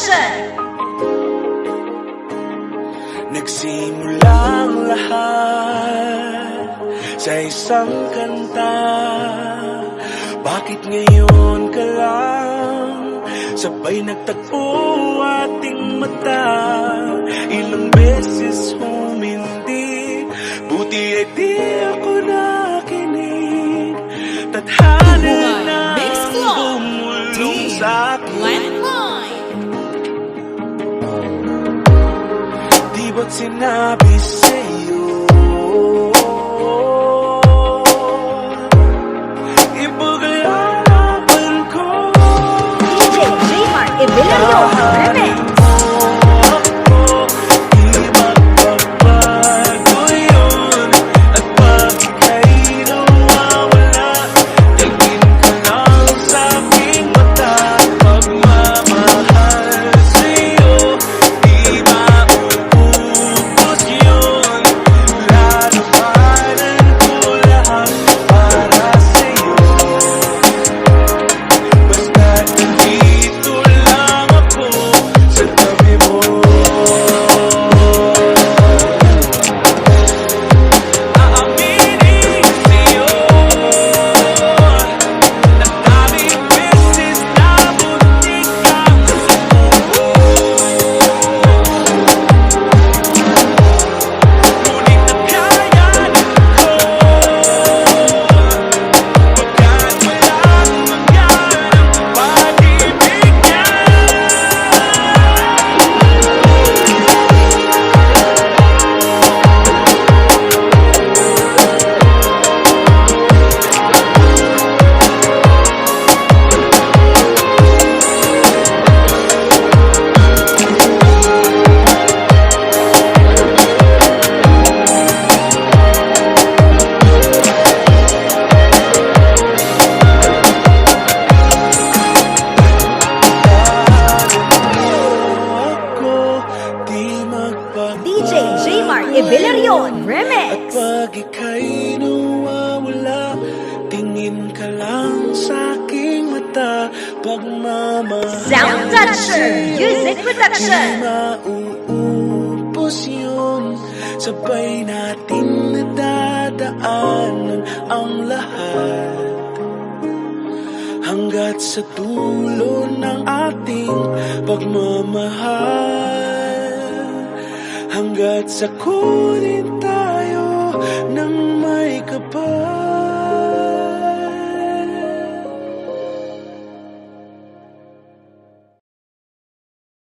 Production. Nagsimula ang lahat sa isang kanta. Bakit ngayon ka lang sabay nagtagpo ating mata? Ilang beses humindi, buti ay di ako nakinig. Tadhana na bumulong sa akin. Di ba't sinabi sa'yo ipaglalaban ko? DJ J-Mark Evelio Remix. DJ J-Mark Evelio Remix. At pag ika'y nawawala, tingin ka lang sa aking mata. Pagmamahal Sound Toucher Music Production. di mauubos yun. Sabay natin nadadaanan ang lahat, hanggat sa dulo ng ating pagmamahal, hanggat sa kunin tayo ng may kapal.